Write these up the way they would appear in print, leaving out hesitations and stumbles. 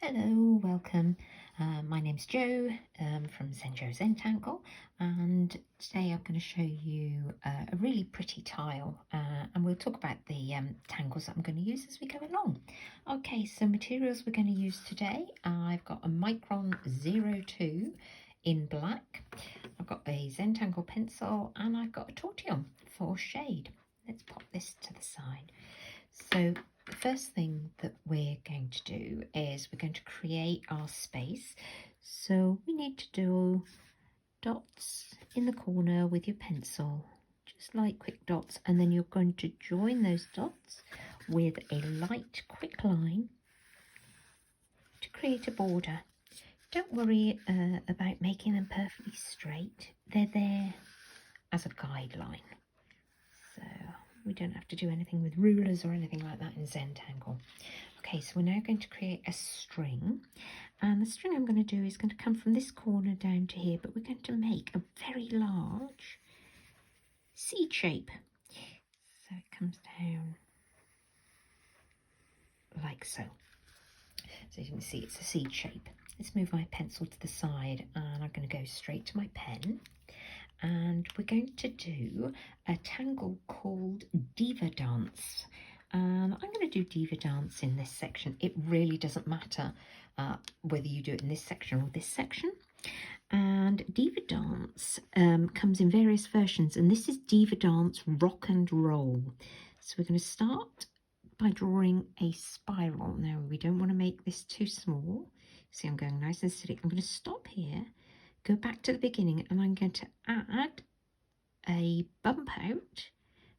Hello, welcome. My name's Jo from Zentangle, and today I'm going to show you a really pretty tile, and we'll talk about the tangles that I'm going to use as we go along. Okay, so materials we're going to use today. I've got a Micron 02 in black, I've got a Zentangle pencil, and I've got a Tortillon for shade. Let's pop this to the side. So the first thing that we're going to do is we're going to create our space. So we need to do dots in the corner with your pencil, just like quick dots, and then you're going to join those dots with a light quick line to create a border. Don't worry about making them perfectly straight. They're there as a guideline. So we don't have to do anything with rulers or anything like that in Zentangle. Okay, so we're now going to create a string, and the string I'm going to do is going to come from this corner down to here, but we're going to make a very large seed shape. So it comes down like so. So you can see it's a seed shape. Let's move my pencil to the side, and I'm going to go straight to my pen. And we're going to do a tangle called Diva Dance. And I'm going to do Diva Dance in this section. It really doesn't matter whether you do it in this section or this section. And Diva Dance comes in various versions, and this is Diva Dance Rock'n'Roll. So we're going to start by drawing a spiral. Now we don't want to make this too small. See, I'm going nice and steady. I'm going to stop here, go back to the beginning, and I'm going to add a bump out,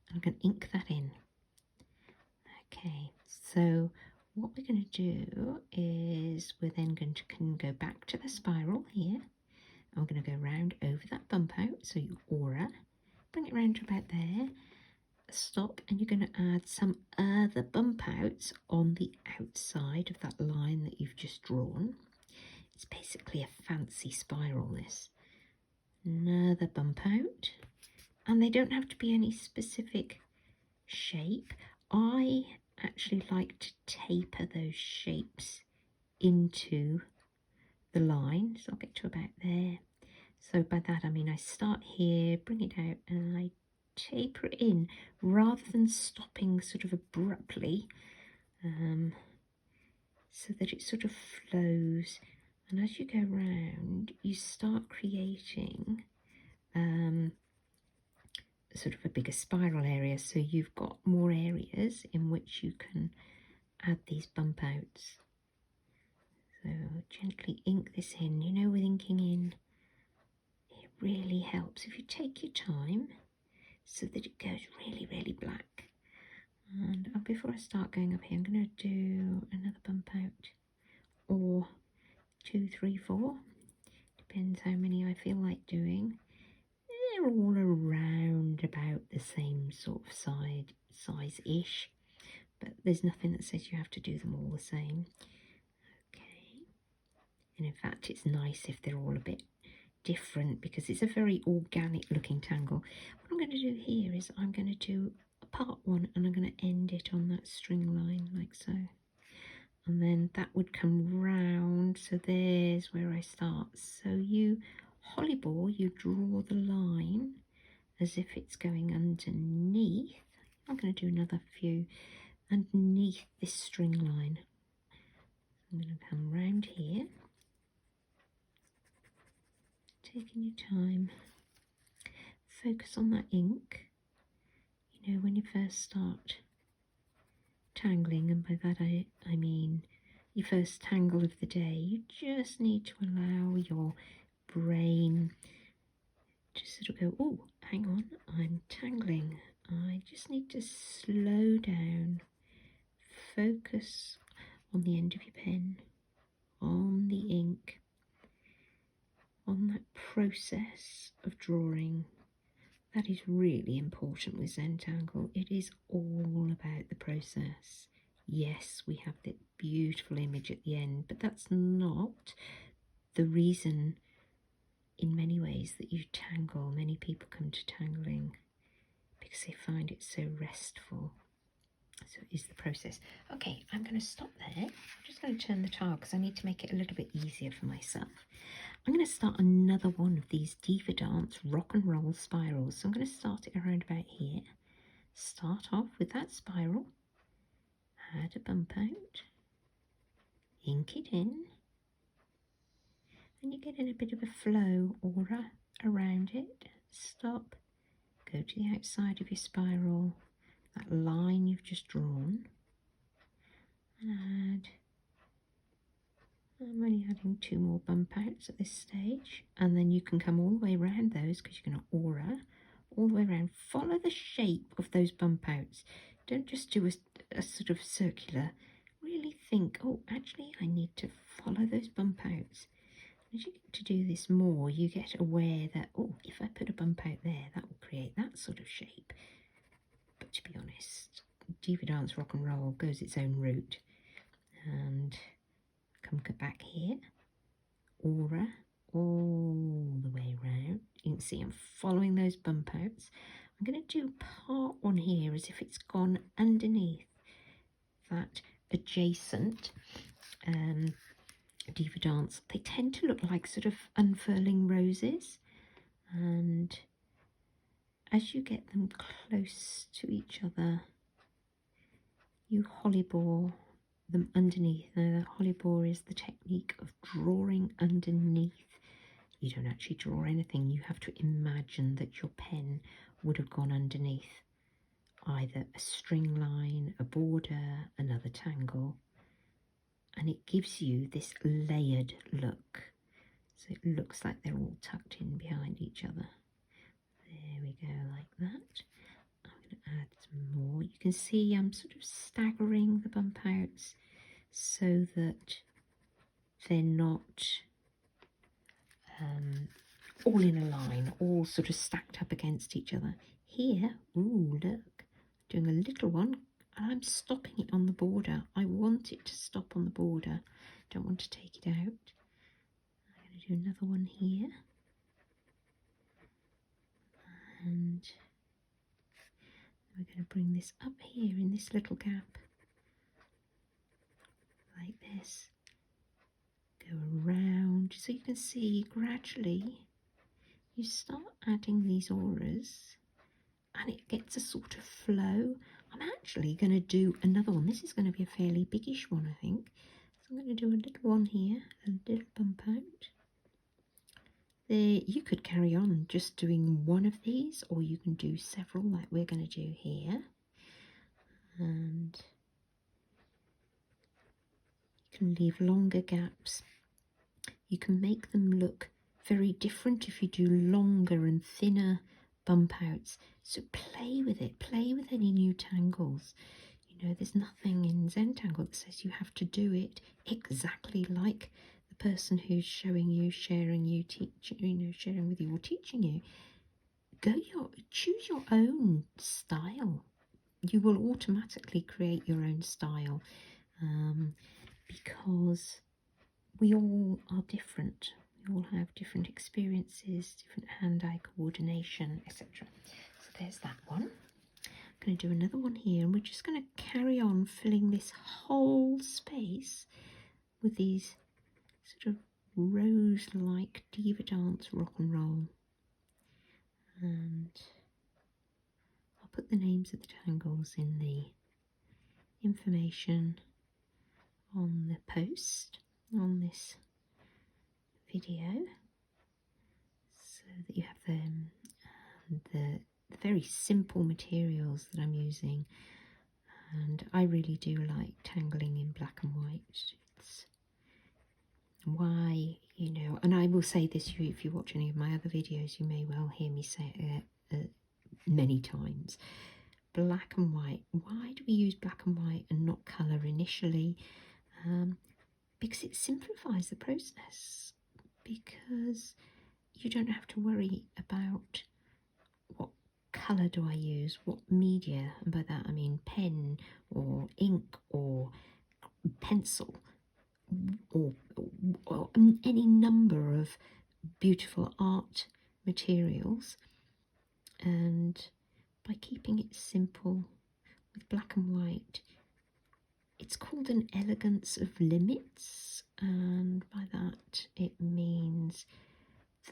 and I'm going to ink that in. Okay, so what we're going to do is we're then going to go back to the spiral here, and we're going to go round over that bump out, so your aura, bring it round to about there, stop, and you're going to add some other bump outs on the outside of that line that you've just drawn. It's basically a fancy spiral, this. Another bump out, and they don't have to be any specific shape. I actually like to taper those shapes into the line, so I'll get to about there. So by that I mean I start here, bring it out, and I taper it in rather than stopping sort of abruptly, so that it sort of flows. And as you go round, you start creating sort of a bigger spiral area, so you've got more areas in which you can add these bump outs. So gently ink this in. You know, with inking in, it really helps if you take your time so that it goes really, really black. And before I start going up here, I'm going to do another bump out, or 2, 3, 4. Depends how many I feel like doing. They're all around about the same sort of size-ish, but there's nothing that says you have to do them all the same. Okay, and in fact it's nice if they're all a bit different, because it's a very organic looking tangle. What I'm going to do here is I'm going to do a part one, and I'm going to end it on that string line like so, and then that would come round. So there's where I start. So you hollyball, you draw the line as if it's going underneath. I'm going to do another few underneath this string line. I'm going to come round here, taking your time, focus on that ink. You know, when you first start tangling, and by that I mean your first tangle of the day, you just need to allow your brain to sort of go, oh, hang on, I'm tangling. I just need to slow down, focus on the end of your pen, on the ink, on that process of drawing. That is really important with Zentangle. It is all about the process. Yes, we have that beautiful image at the end, but that's not the reason in many ways that you tangle. Many people come to tangling because they find it so restful. So it is the process. Okay, I'm going to stop there. I'm just going to turn the tile because I need to make it a little bit easier for myself. I'm going to start another one of these Diva Dance Rock'n'Roll spirals. So I'm going to start it around about here. Start off with that spiral, add a bump out, ink it in, and you get in a bit of a flow aura around it. Stop, go to the outside of your spiral, that line you've just drawn, and add, I'm only adding 2 more bump outs at this stage, and then you can come all the way around those because you're going to aura all the way around. Follow the shape of those bump outs. Don't just do a sort of circular. Really think, oh, actually I need to follow those bump outs. As you get to do this more, you get aware that, oh, if I put a bump out there, that will create that sort of shape. But to be honest, Diva Dance Rock'n'Roll goes its own route. And come back here, aura all the way around. You can see I'm following those bump outs. I'm going to do part one here as if it's gone underneath that adjacent Diva Dance. They tend to look like sort of unfurling roses, and as you get them close to each other, you hollybore them underneath. Now, the hollybore is the technique of drawing underneath. You don't actually draw anything. You have to imagine that your pen would have gone underneath either a string line, a border, another tangle, and it gives you this layered look. So it looks like they're all tucked in behind each other. There we go, like that. I'm going to add some more. You can see I'm sort of staggering the bump outs so that they're not all in a line, all sort of stacked up against each other. Here, ooh, look, doing a little one, and I'm stopping it on the border. I want it to stop on the border. Don't want to take it out. I'm going to do another one here. And we're going to bring this up here in this little gap, like this. Go around, so you can see gradually you start adding these auras and it gets a sort of flow. I'm actually going to do another one. This is going to be a fairly biggish one, I think. So I'm going to do a little one here, a little bump out. There, you could carry on just doing one of these, or you can do several like we're going to do here. And you can leave longer gaps. You can make them look very different if you do longer and thinner bump outs. So play with it, play with any new tangles. You know, there's nothing in Zentangle that says you have to do it exactly like the person who's showing you, sharing you, sharing with you or teaching you. Choose your own style. You will automatically create your own style because we all are different. We all have different experiences, different hand-eye coordination, etc. So there's that one. I'm going to do another one here, and we're just going to carry on filling this whole space with these sort of rose-like Diva Dance Rock'n'Roll. And I'll put the names of the tangles in the information on the post on this video, so that you have them, and the very simple materials that I'm using. And I really do like tangling in black and white. It's why, you know, and I will say this, if you watch any of my other videos, you may well hear me say it many times. Black and white. Why do we use black and white and not colour initially? Because it simplifies the process, because you don't have to worry about what colour do I use, what media, and by that I mean pen or ink or pencil or any number of beautiful art materials. And by keeping it simple with black and white, it's called an Elegance of Limits, and by that it means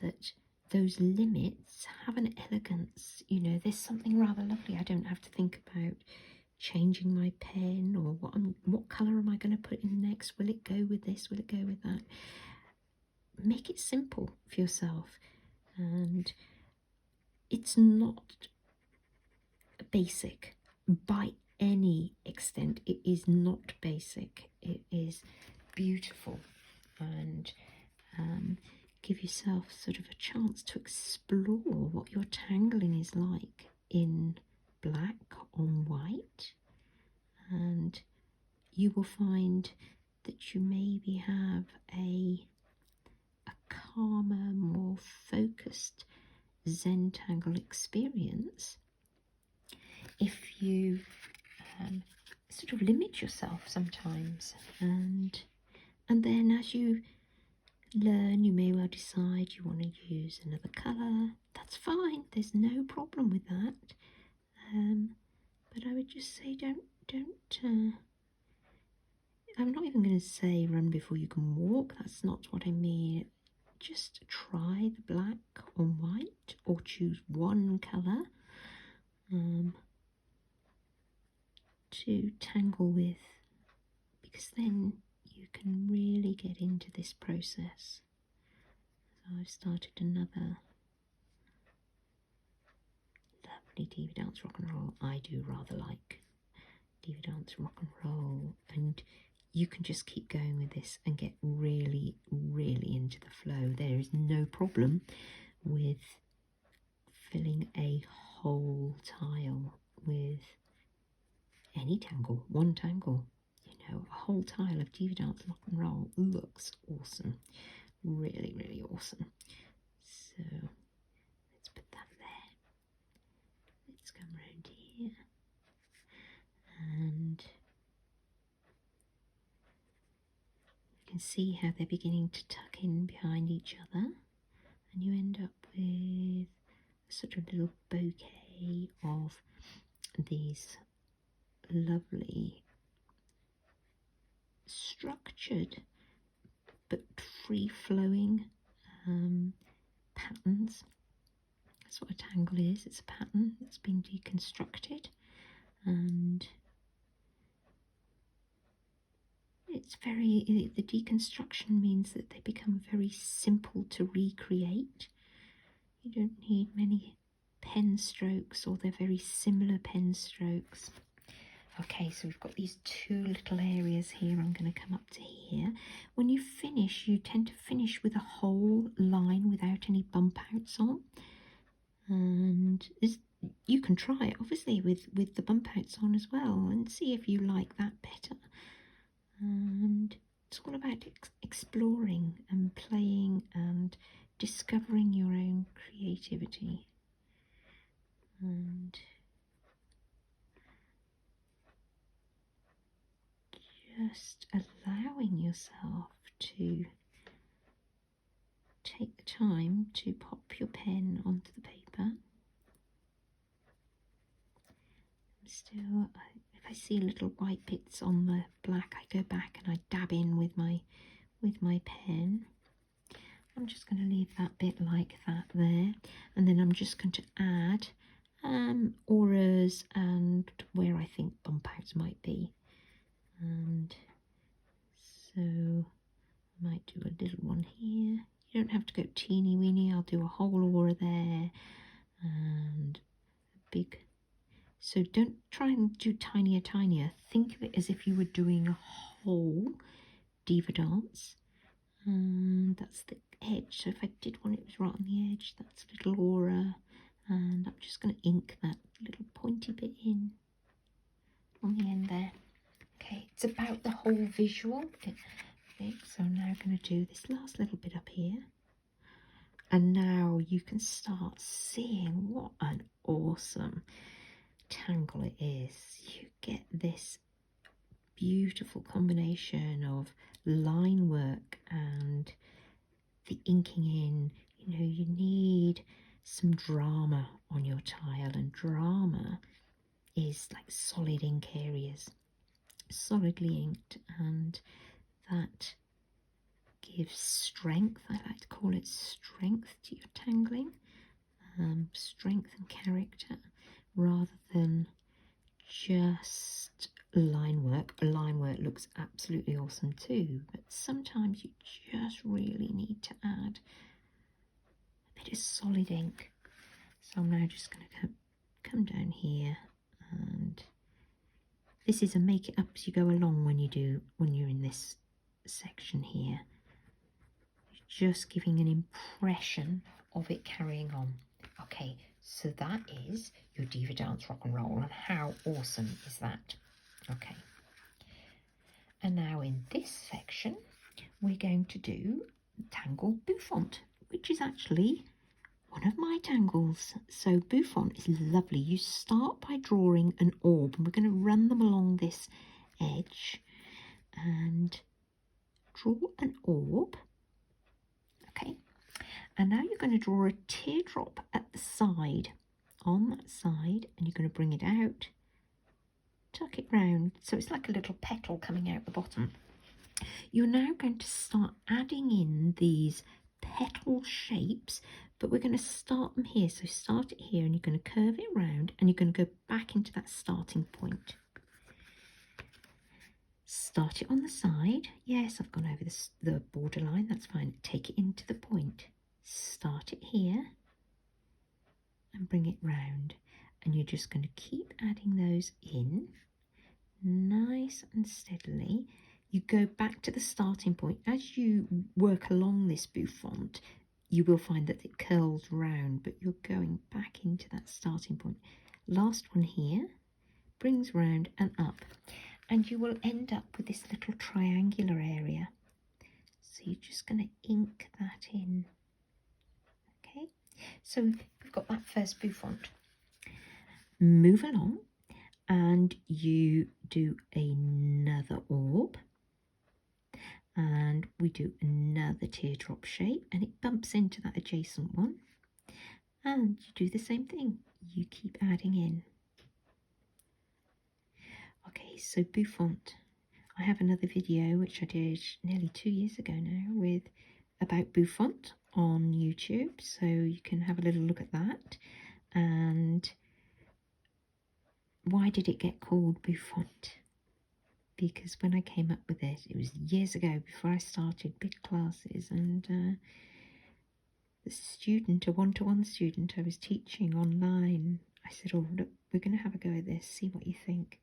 that those limits have an elegance. You know, there's something rather lovely. I don't have to think about changing my pen or what colour am I going to put in next. Will it go with this? Will it go with that? Make it simple for yourself. And it's not basic by any extent. It is not basic. It is beautiful, and give yourself sort of a chance to explore what your tangling is like in black on white, and you will find that you maybe have a calmer, more focused Zentangle experience if you sort of limit yourself sometimes, and then as you learn, you may well decide you want to use another colour. That's fine, there's no problem with that. But I would just say don't I'm not even going to say run before you can walk. That's not what I mean. Just try the black or white, or choose one colour to tangle with, because then you can really get into this process. So I've started another lovely Diva Dance Rock'n'Roll. I do rather like Diva Dance Rock'n'Roll, and you can just keep going with this and get really, really into the flow. There is no problem with filling a whole tile with any tangle, one tangle. You know, a whole tile of Diva Dance Rock'n'Roll looks awesome. Really, really awesome. So let's put that there. Let's come around here, and you can see how they're beginning to tuck in behind each other, and you end up with a sort of little bouquet of these lovely structured but free-flowing patterns. That's what a tangle is. It's a pattern that's been deconstructed, and it's very, the deconstruction means that they become very simple to recreate. You don't need many pen strokes, or they're very similar pen strokes. Okay, so we've got these two little areas here. I'm going to come up to here. When you finish, you tend to finish with a whole line without any bump outs on. And you can try it, obviously, with the bump outs on as well, and see if you like that better. And it's all about exploring and playing and discovering your own creativity. And just allowing yourself to take the time to pop your pen onto the paper. Still, if I see little white bits on the black, I go back and I dab in with my pen. I'm just going to leave that bit like that there, and then I'm just going to add auras and where I think bump outs might be. And so I might do a little one here. You don't have to go teeny weeny. I'll do a whole aura there and a big. So don't try and do tinier. Think of it as if you were doing a whole Diva Dance. And that's the edge. So if I did one, it was right on the edge. That's a little aura. And I'm just going to ink that little pointy bit in on the end there. Okay, it's about the whole visual. So I'm now going to do this last little bit up here. And now you can start seeing what an awesome tangle it is. You get this beautiful combination of line work and the inking in. You know, you need some drama on your tile, and drama is like solid ink areas. solidly inked, and that gives strength. I like to call it strength to your tangling, strength and character, rather than just line work. Line work looks absolutely awesome too, but sometimes you just really need to add a bit of solid ink. So I'm now just going to come down here, and this is a make it up as you go along when you're in this section here. Just giving an impression of it carrying on. Okay, so that is your Diva Dance Rock'n'Roll, and how awesome is that? Okay, and now in this section we're going to do Tangle Bouffant, which is actually one of my tangles. So Boofont is lovely. You start by drawing an orb, and we're going to run them along this edge and draw an orb. Okay, and now you're going to draw a teardrop at the side, on that side, and you're going to bring it out, tuck it round, so it's like a little petal coming out the bottom. You're now going to start adding in these petal shapes, but we're going to start them here. So start it here, and you're going to curve it round, and you're going to go back into that starting point. Start it on the side. Yes, I've gone over the borderline, that's fine. Take it into the point. Start it here and bring it round, and you're just going to keep adding those in nice and steadily. You go back to the starting point. As you work along this bouffant, you will find that it curls round, but you're going back into that starting point. Last one here, brings round and up, and you will end up with this little triangular area. So you're just going to ink that in. Okay, so we've got that first bouffant. Move along, and you do another orb, and we do another teardrop shape, and it bumps into that adjacent one, and you do the same thing. You keep adding in. Okay, so bouffant. I have another video which I did nearly 2 years ago now about bouffant on YouTube, so you can have a little look at that. And why did it get called bouffant? Because when I came up with it, it was years ago, before I started big classes, and the student, a one-to-one student I was teaching online, I said, oh look, we're going to have a go at this, see what you think.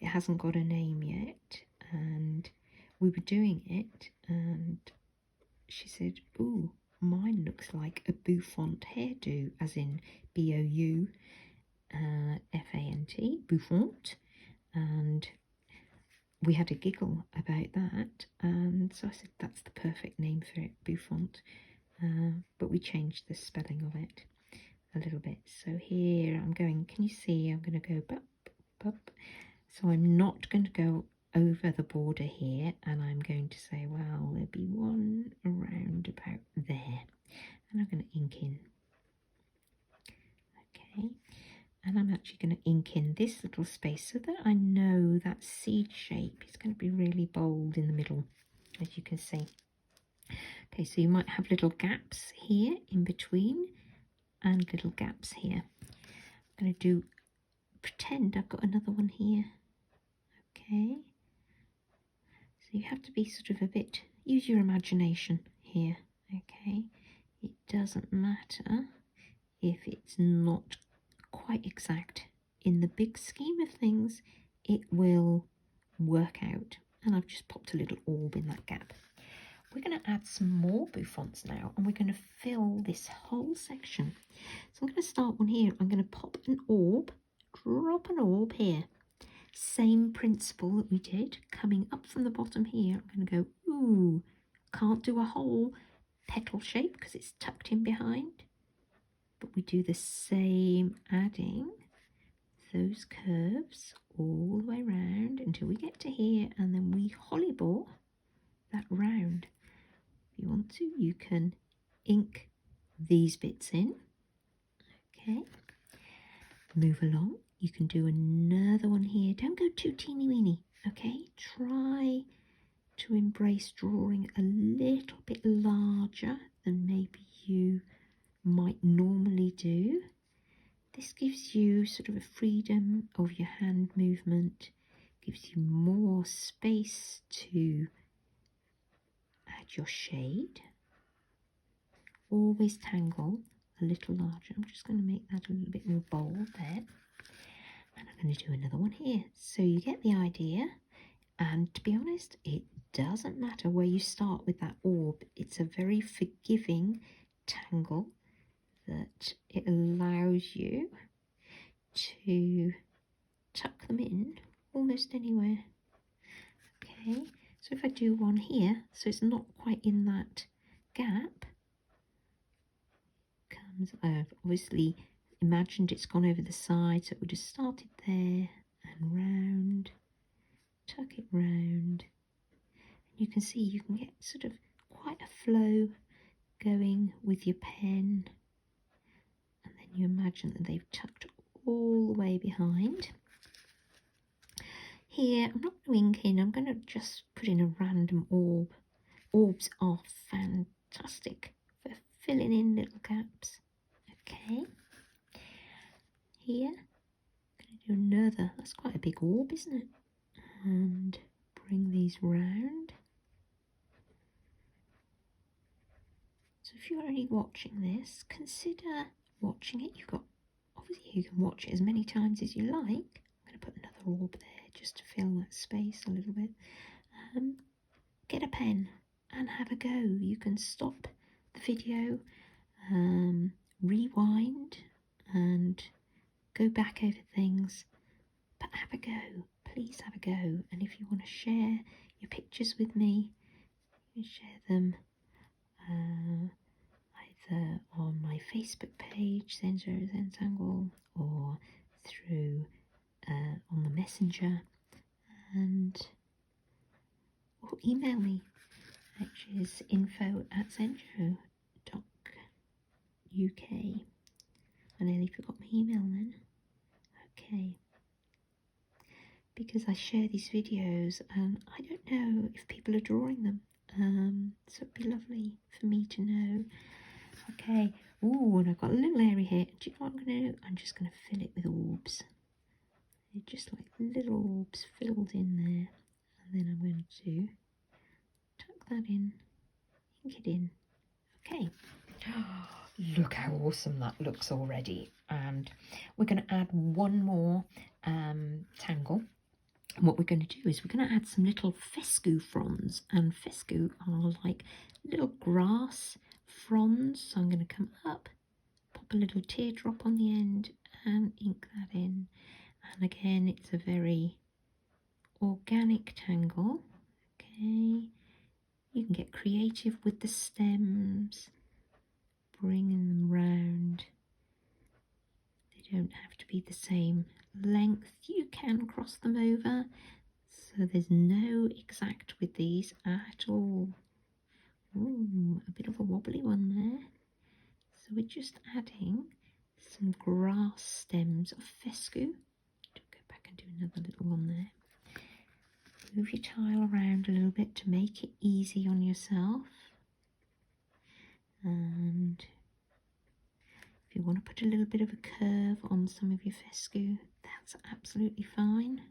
It hasn't got a name yet, and we were doing it, and she said, ooh, mine looks like a bouffant hairdo, as in B-O-U F-A-N-T, bouffant. And we had a giggle about that, and so I said that's the perfect name for it, bouffant. But we changed the spelling of it a little bit. So here I'm going, can you see, I'm going to go up, up. So I'm not going to go over the border here, and I'm going to say, well, there'll be one around about there, and I'm going to ink in. Okay, and I'm actually going to ink in this little space so that I know that seed shape is going to be really bold in the middle, as you can see. Okay, so you might have little gaps here in between and little gaps here. I'm going to pretend I've got another one here. Okay, so you have to be sort of a bit, use your imagination here. Okay, it doesn't matter if it's not quite exact. In the big scheme of things, it will work out. And I've just popped a little orb in that gap. We're going to add some more bouffants now, and we're going to fill this whole section. So I'm going to start one here. I'm going to pop an orb, drop an orb here. Same principle that we did, coming up from the bottom here. I'm going to go, ooh, can't do a whole petal shape because it's tucked in behind. But we do the same, adding those curves all the way around until we get to here, and then we hollybore that round. If you want to, you can ink these bits in. Okay, move along. You can do another one here. Don't go too teeny weeny. Okay, try to embrace drawing a little bit larger than maybe you might normally do. This gives you sort of a freedom of your hand movement, gives you more space to add your shade. Always tangle a little larger. I'm just going to make that a little bit more bold there. And I'm going to do another one here. So you get the idea. And to be honest, it doesn't matter where you start with that orb. It's a very forgiving tangle that it allows you to tuck them in almost anywhere. Okay, so if I do one here, so it's not quite in that gap, I've obviously imagined it's gone over the side, so it would have started there and round, tuck it round. You can see you can get sort of quite a flow going with your pen, and then you imagine that they've tucked all the way behind. Here I'm not going to ink in, I'm going to just put in a random orb. Orbs are fantastic for filling in little gaps. Okay, here I'm going to do another, that's quite a big orb, isn't it? And bring these round. So if you're only watching this, consider watching it. Obviously you can watch it as many times as you like. I'm going to put another orb there just to fill that space a little bit. Get a pen and have a go. You can stop the video, rewind and go back over things, but have a go. Please have a go. And if you want to share your pictures with me, you can share them either on my Facebook page, Zentangle, or through on the messenger, or email me, which is info@zenjo.uk. I nearly forgot my email then. Okay. Because I share these videos and I don't know if people are drawing them. So it'd be lovely for me to know. Okay. Ooh, and I've got a little area here. Do you know what I'm going to do? I'm just going to fill it with orbs. They're just like little orbs filled in there. And then I'm going to tuck that in, ink it in. Okay. Look how awesome that looks already. And we're going to add one more tangle. And what we're going to do is we're going to add some little fescue fronds, and fescue are like little grass fronds. So I'm going to come up, pop a little teardrop on the end and ink that in. And again, it's a very organic tangle. Okay, you can get creative with the stems, bringing them round. They don't have to be the same length. You can cross them over, so there's no exact with these at all. Ooh, a bit of a wobbly one there. So we're just adding some grass stems of fescue. Go back and do another little one there. Move your tile around a little bit to make it easy on yourself. And if you want to put a little bit of a curve on some of your fescue, that's absolutely fine.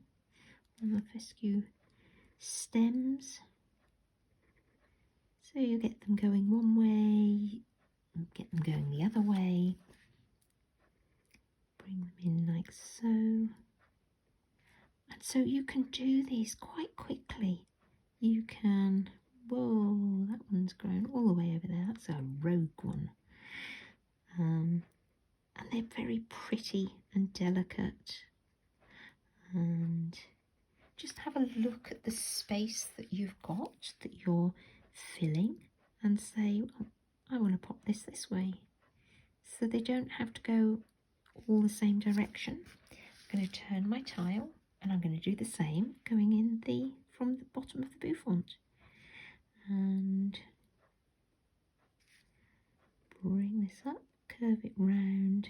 On the fescue stems, so you get them going one way, get them going the other way, bring them in like so. And so you can do these quite quickly. You can, whoa, that one's grown all the way over there, that's a rogue one. And they're very pretty and delicate. And just have a look at the space that you've got, that you're filling, and say, oh, I want to pop this way. So they don't have to go all the same direction. I'm going to turn my tile and I'm going to do the same going in from the bottom of the bouffant. And bring this up, curve it round.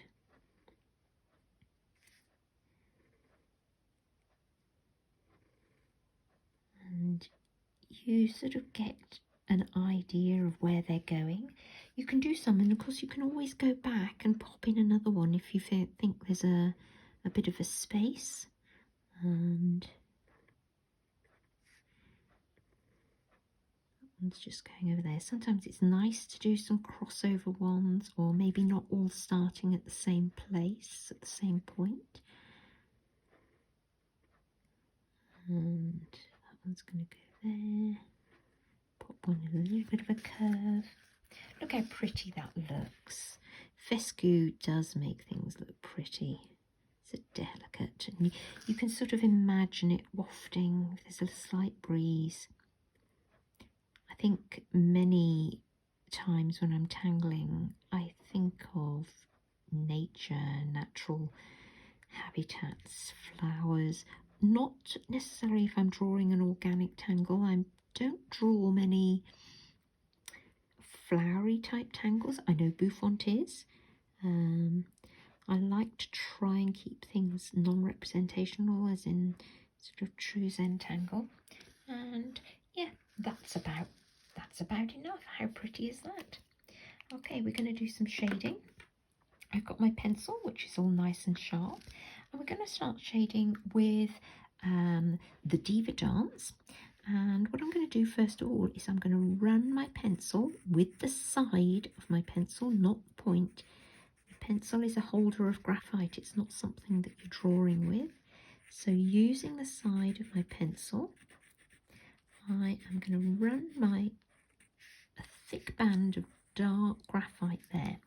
you sort of get an idea of where they're going. You can do some, and of course you can always go back and pop in another one if you think there's a bit of a space. And one's just going over there. Sometimes it's nice to do some crossover ones, or maybe not all starting at the same place, at the same point. And that one's going to go there. Pop one in a little bit of a curve. Look how pretty that looks. Fescu does make things look pretty. It's a delicate, and you can sort of imagine it wafting if there's a slight breeze. I think many times when I'm tangling, I think of nature, natural habitats, flowers. Not necessarily if I'm drawing an organic tangle. I don't draw many flowery type tangles. I know Boofont is. I like to try and keep things non-representational, as in sort of true Zentangle. And yeah, that's about enough. How pretty is that? Okay, we're going to do some shading. I've got my pencil, which is all nice and sharp, and we're going to start shading with the Diva Dance. And what I'm going to do first of all is I'm going to run my pencil with the side of my pencil, not the point. The pencil is a holder of graphite, it's not something that you're drawing with. So using the side of my pencil, I am going to run a thick band of dark graphite there.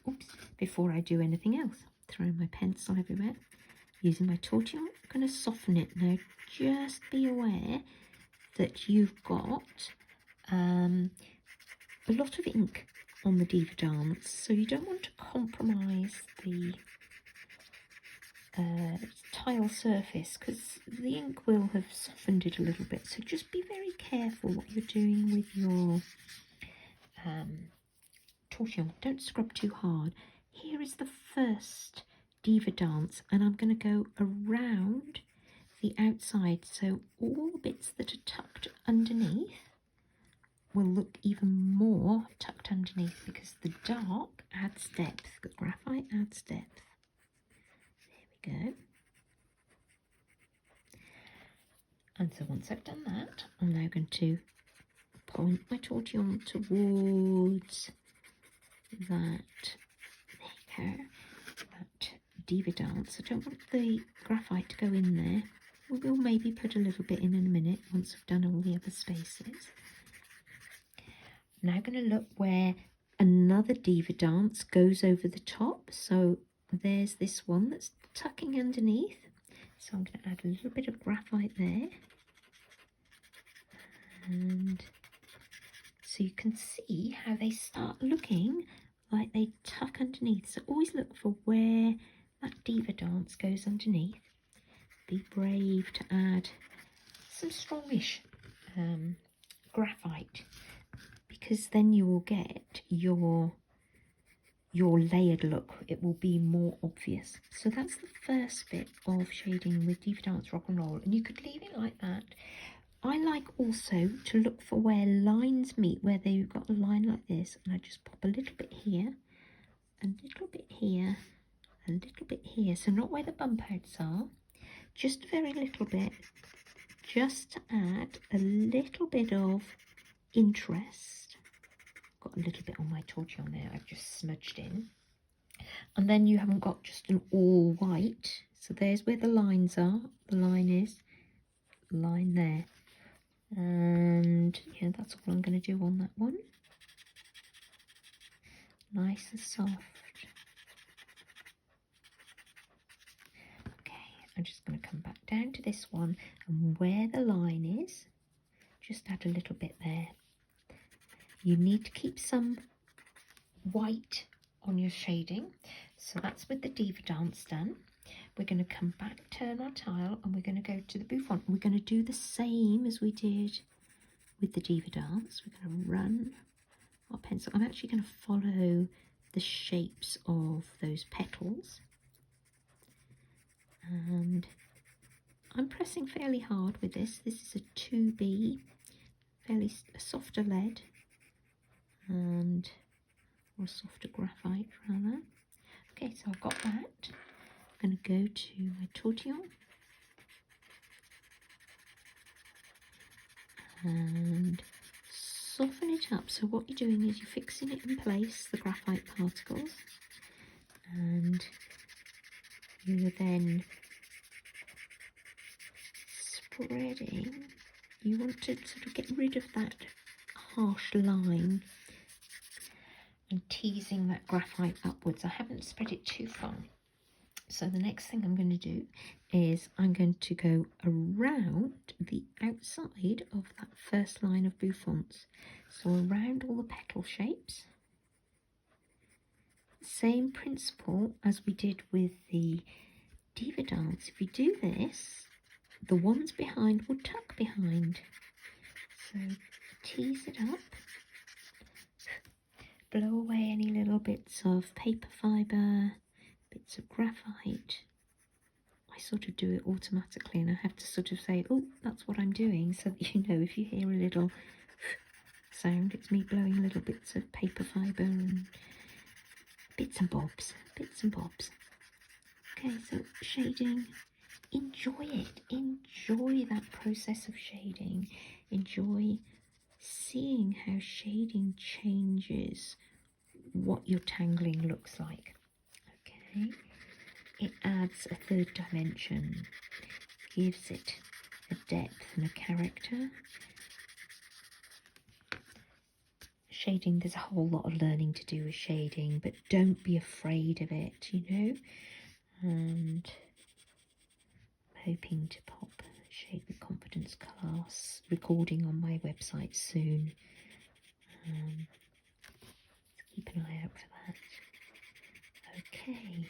Oops, before I do anything else. Throwing my pencil everywhere. Using my Tortillon, I'm going to soften it. Now just be aware that you've got a lot of ink on the Diva Dance, so you don't want to compromise the tile surface, because the ink will have softened it a little bit. So just be very careful what you're doing with your Tortillon. Don't scrub too hard. Here is the first Diva Dance, and I'm going to go around the outside, so all the bits that are tucked underneath will look even more tucked underneath, because the dark adds depth, the graphite adds depth. There we go. And so once I've done that, I'm now going to point my Tortillon towards that, there you go, that Diva Dance. I don't want the graphite to go in there. We'll maybe put a little bit in a minute once I've done all the other spaces. Now I'm going to look where another Diva Dance goes over the top. So there's this one that's tucking underneath. So I'm going to add a little bit of graphite there. And so you can see how they start looking like they tuck underneath. So always look for where that Diva Dance goes underneath. Be brave to add some strongish graphite, because then you will get your layered look. It will be more obvious. So that's the first bit of shading with Diva Dance Rock'n'Roll, and you could leave it like that. I like also to look for where lines meet, where they've got a line like this, and I just pop a little bit here, a little bit here, a little bit here. So not where the bump outs are, just a very little bit, just to add a little bit of interest. Got a little bit on my Tortillon there, I've just smudged in. And then you haven't got just an all white. So there's where the lines are. The line is, line there. And yeah, that's all I'm going to do on that one. Nice and soft. I'm just going to come back down to this one, and where the line is, just add a little bit there. You need to keep some white on your shading. So that's with the Diva Dance done. We're going to come back, turn our tile, and we're going to go to the Boofont. We're going to do the same as we did with the Diva Dance. We're going to run our pencil. I'm actually going to follow the shapes of those petals. And I'm pressing fairly hard with this. This is a 2B, fairly softer lead and or softer graphite rather. Okay, so I've got that. I'm going to go to my Tortillon and soften it up. So what you're doing is you're fixing it in place, the graphite particles, and you are then spreading. You want to sort of get rid of that harsh line and teasing that graphite upwards. I haven't spread it too far. So the next thing I'm going to do is I'm going to go around the outside of that first line of bouffants. So around all the petal shapes. Same principle as we did with the Diva Dance. If you do this, the ones behind will tuck behind. So tease it up. Blow away any little bits of paper fibre, bits of graphite. I sort of do it automatically and I have to sort of say, oh, that's what I'm doing, so that you know if you hear a little sound, it's me blowing little bits of paper fibre and bits and bobs, bits and bobs. Okay, so shading, enjoy it, enjoy that process of shading, enjoy seeing how shading changes what your tangling looks like. Okay, it adds a third dimension, gives it a depth and a character. Shading, there's a whole lot of learning to do with shading, but don't be afraid of it, you know. And I'm hoping to pop Shade with Confidence class recording on my website soon. Keep an eye out for that. Okay,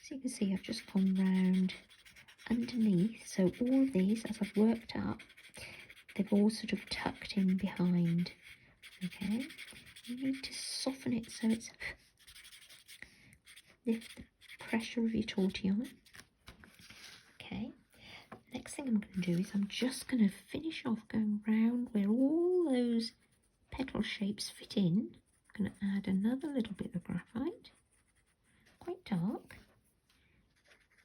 so you can see I've just gone round underneath. So all of these, as I've worked up, they've all sort of tucked in behind. Okay, you need to soften it so it's lift the pressure of your tortillon. Okay, next thing I'm going to do is I'm just going to finish off going round where all those petal shapes fit in. I'm going to add another little bit of graphite, quite dark.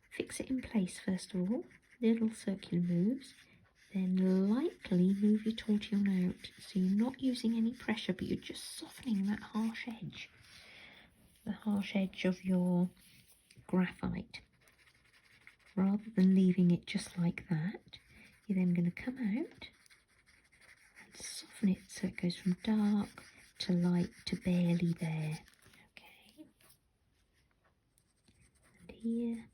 Fix it in place first of all, little circular moves. Then lightly move your tortillon out, so you're not using any pressure, but you're just softening that harsh edge, the harsh edge of your graphite. Rather than leaving it just like that, you're then going to come out and soften it so it goes from dark to light to barely there. Okay, and here.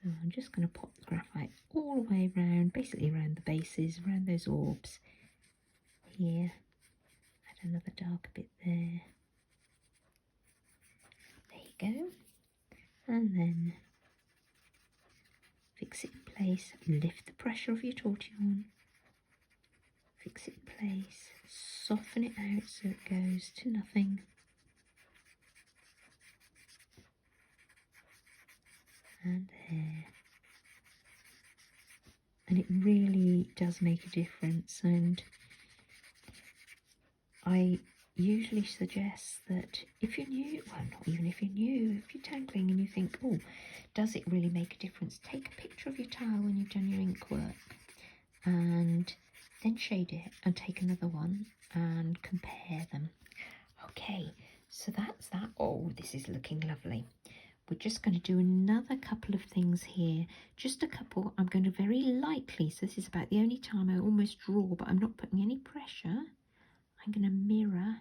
So I'm just going to pop the graphite all the way around, basically around the bases, around those orbs. Here, add another darker bit there. There you go. And then fix it in place, lift the pressure of your tortillon. Fix it in place, soften it out so it goes to nothing. And there. And it really does make a difference, and I usually suggest that if you're new, well, not even if you're new, if you're tangling and you think, oh, does it really make a difference, take a picture of your tile when you've done your ink work and then shade it and take another one and compare them. Okay, so that's that. Oh, this is looking lovely. We're just going to do another couple of things here, just a couple. I'm going to very lightly, so this is about the only time I almost draw, but I'm not putting any pressure. I'm going to mirror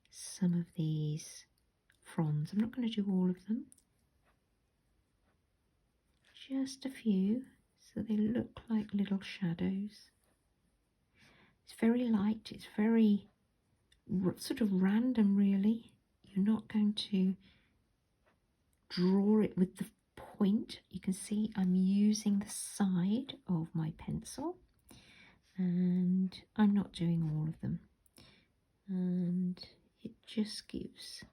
some of these fronds. I'm not going to do all of them, just a few, so they look like little shadows. It's very light, it's very sort of random really. You're not going to draw it with the point. You can see I'm using the side of my pencil and I'm not doing all of them, and it just gives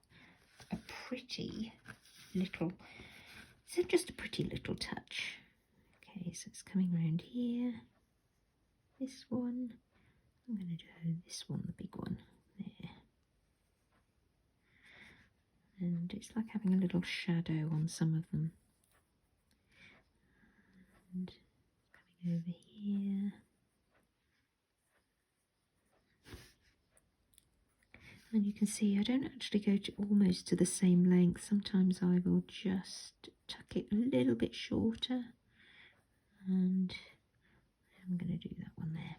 a pretty little, so just a pretty little touch. Okay, so it's coming around here this one. I'm going to do this one, the big one, there. And it's like having a little shadow on some of them. And coming over here. And you can see I don't actually go to almost to the same length. Sometimes I will just tuck it a little bit shorter. And I'm going to do that one there.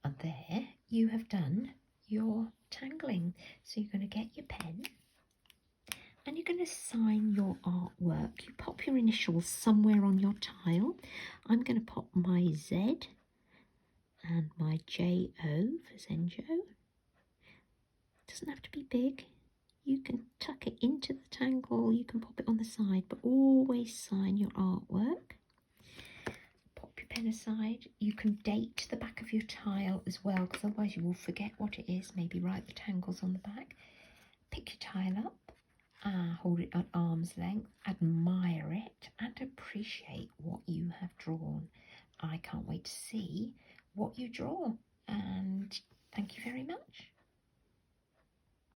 And there you have done your tangling. So you're going to get your pen and you're going to sign your artwork. You pop your initials somewhere on your tile. I'm going to pop my Z and my J-O for Zenjo. Doesn't have to be big. You can tuck it into the tangle, you can pop it on the side, but always sign your artwork. Pop your pen aside. You can date the back of your tile as well, because otherwise you will forget what it is. Maybe write the tangles on the back. Pick your tile up, hold it at arm's length, admire it and appreciate what you have drawn. I can't wait to see what you draw, and thank you very much.